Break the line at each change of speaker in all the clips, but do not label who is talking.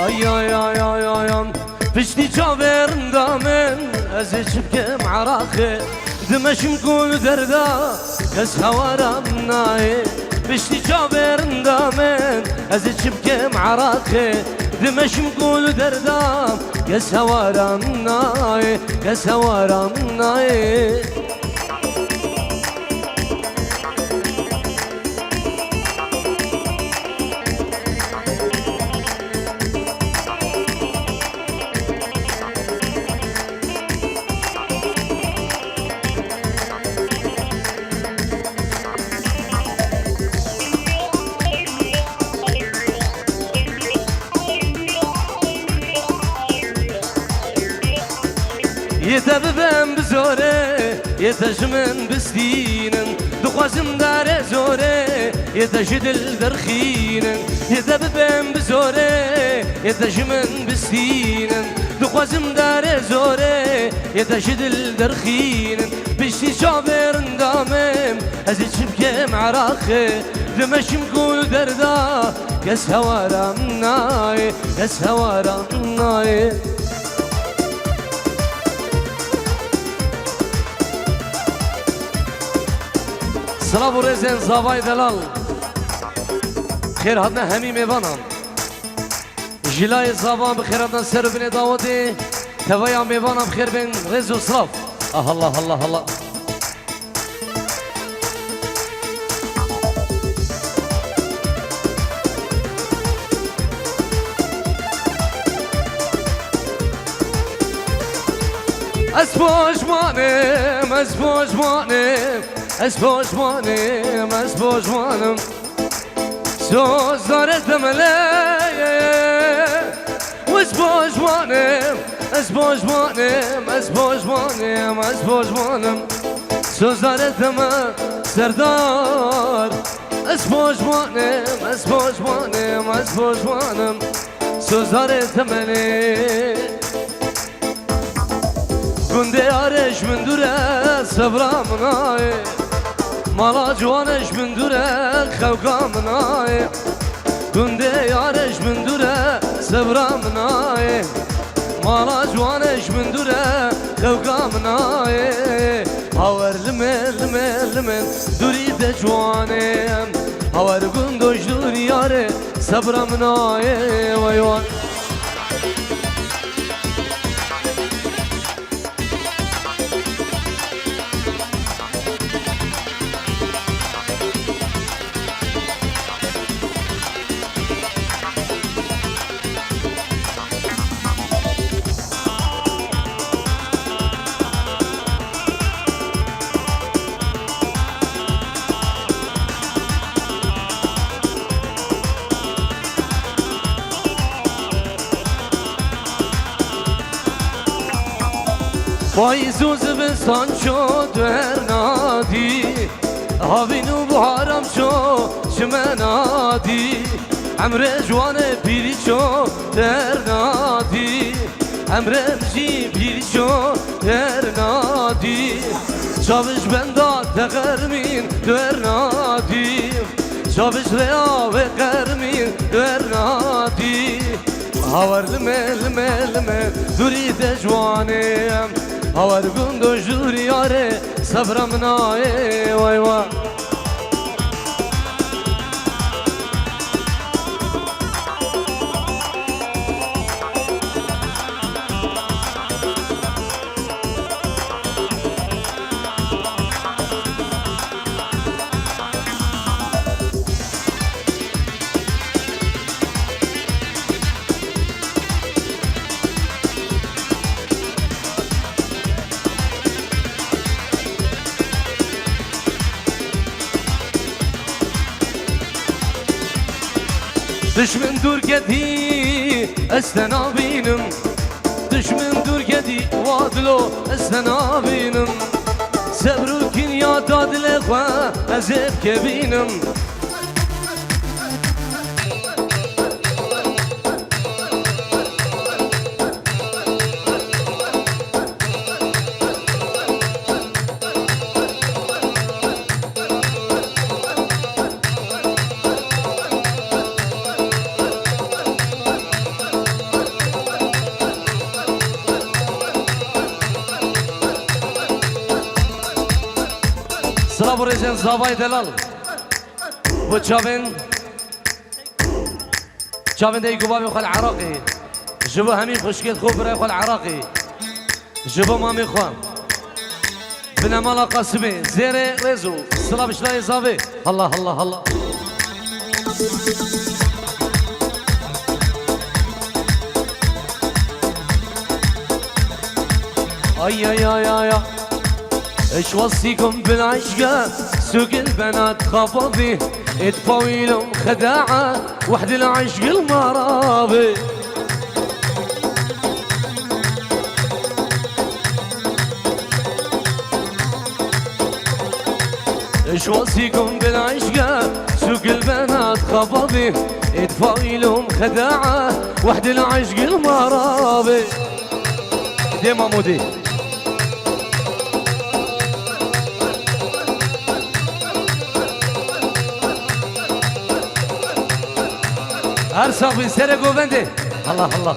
ay ay ay ay ay ay پشتی چاورندا من از چبکم عراقه دمشم کل دردا کس هوارم نای پشتی چاورندا من از چبکم عراقه دمشم کل دردا کس هوارم نای کس هوارم نای يتببم بزوره يتجمن بسدينن دخوازم دار زوره يتجدل درخينن يتببم بزوره يتجمن بسدينن دخوازم دار زوره يتجدل درخينن بشتي شابرن دامم ازي شبكم عراخي دمشم كل دردا يس هوارم ناي يس هوارم ناي سلام و رزن زاوای دلال خیر هدنا همی میوانم جلای زاوان بخیر هدنا سر بین داوتی توایا میوانم خیر بین رز و صلاف الله الله الله اسبوجمانم اسبوجمانم اسبوجمانم اسبوجمانم سوز دارت ملايه واسبوجمانم اسبوجمانم اسبوجمانم اسبوجمانم سوز دارت سردار اسبوجمانم اسبوجمانم اسبوجمانم سوز دارت ملايه گنده یارش من دوره صبرم نای مالا جوانش من دوره خوکم نای گنده یارش من دوره صبرم نای مالا جوانش من دوره خوکم نای هاور لمن لمن لمن دوری ده جوانم هاور گندوش دوری یاره صبرم نای وای وای وای زوز بستان شد ورنادی هاوینو بهارم شو شمنادی عمر جوان پیری شو درنادی عمر مجی پیری شو درنادی شابش بندا تقرمین درنادی شابش ریا و قرمین درنادی هاور لمن لمن لمن دوری دجوانم هاور گندو جوری یاره صبرم نای وای وای دشمن دور گدی استنابینم دشمن دور گدی وادلو استنابینم صبر کن یا دادل خواه ازب کبینم بريزن زاباي دلال وتشافين تشافين داي قبابي وخال عراقي جبو همي خشكيت خوب براي خال عراقي جبو مامي خوام بنا مالا قاسمي زيري ريزو صلاب شلاي زابي الله الله الله اي اي اي اي ايش وصيكم بالعشقة سوق البنات خافوا فيه ادفعوا لهم خداعة وحد العشق المرابي ايش وصيكم بالعشقة سوق البنات خافوا فيه ادفعوا لهم خداعة وحد العشق المرابي دي مامودي ارسق بن سرق وبندي الله الله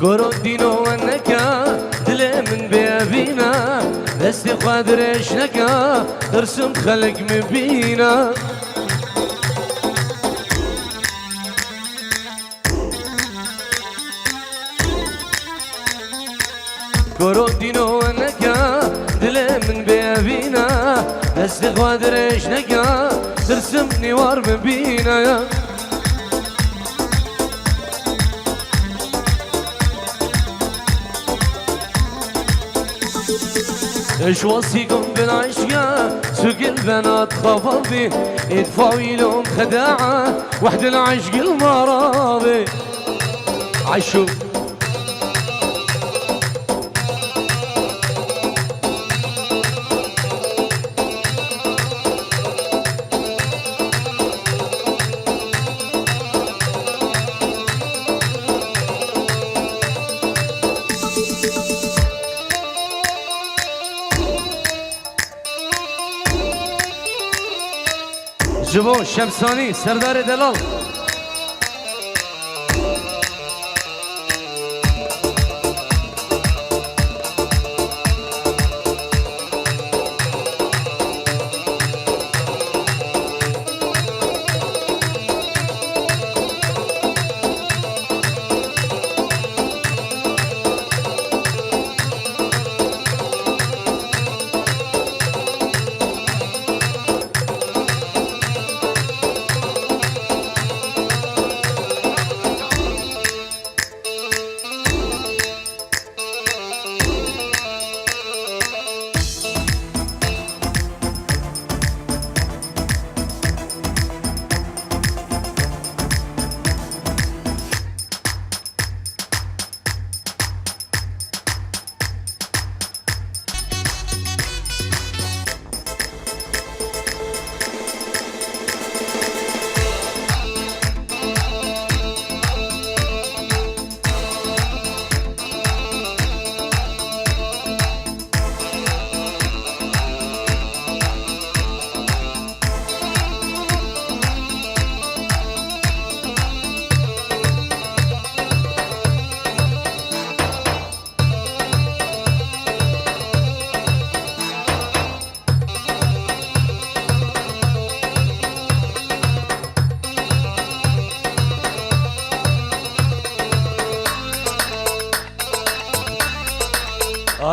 قرو دينو ونكا دلي من بيابينا دستي قادر اشنكا ترسم خلق مبينا قرو دينو ونكا دلي من بيابينا دستي قادر اشنكا ترسم نوار مبينا ايش وصيكم بالعشقة سوق البنات خافوا فيه ادفعوا لهم خداعة وحد العشق المرابي عشو جبو شمساني سردار دلال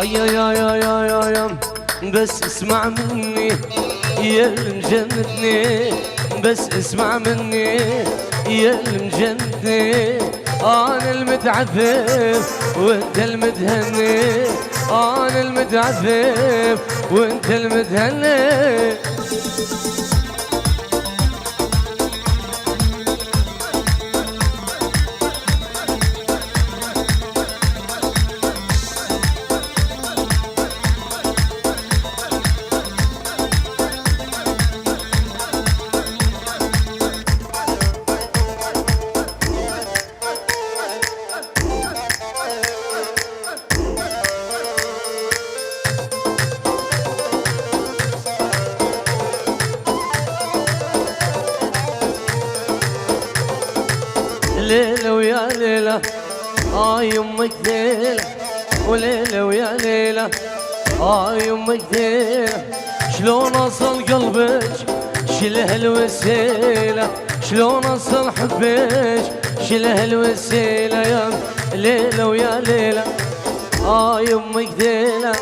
يا يا يا يا يا يا بس اسمع مني يا اللي مجنتني بس اسمع مني يا اللي مجنتني انا المتعذب وانت المتهني انا المتعذب وانت المتهني يمك ليلة وليلة ويا ليلة يمك ليلة شلون أصل قلبك شله الوسيلة شلون أصل حبك شله الوسيلة يا ليلة ويا ليلة يمك ليلة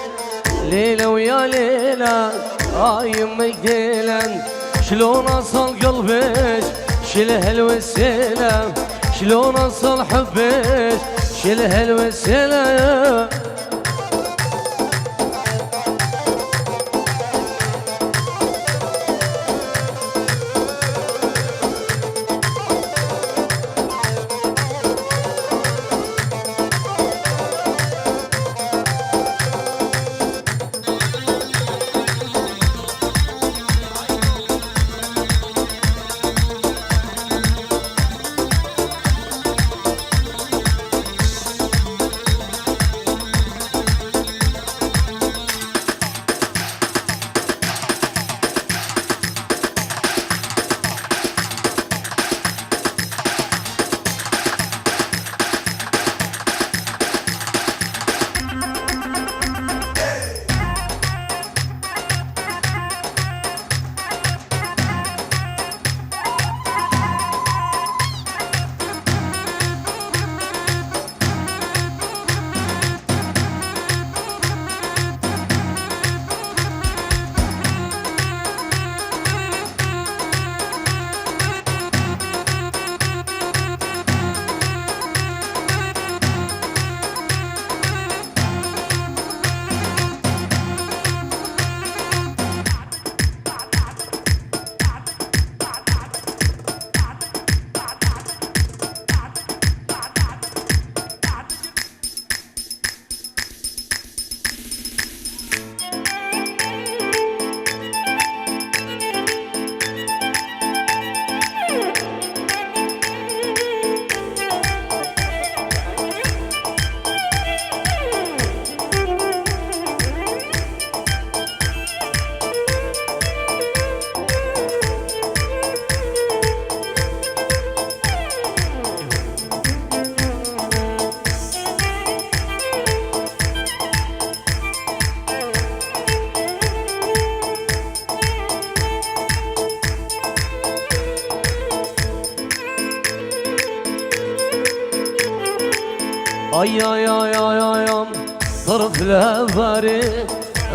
ليلة ويا ليلة يمك ليلة شلون أصل قلبك شله الوسيلة شلون أصل حبك شله الوسيلة اي اي اي اي اي طرف الاباري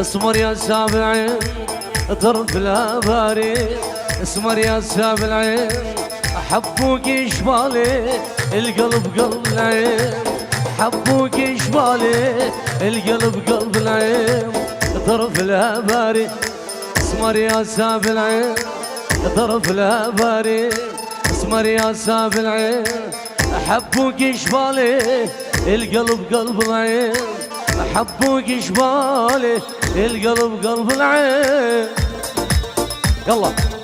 اسمر يا سابعين طرف الاباري اسمر يا سابعين حبوك جبالي القلب قلب العين حبوك جبالي القلب قلب العين طرف الاباري اسمر يا سابعين طرف الاباري اسمر يا سابعين حبوك جبالي القلب قلب العين حبوك جبالي القلب قلب العين يلا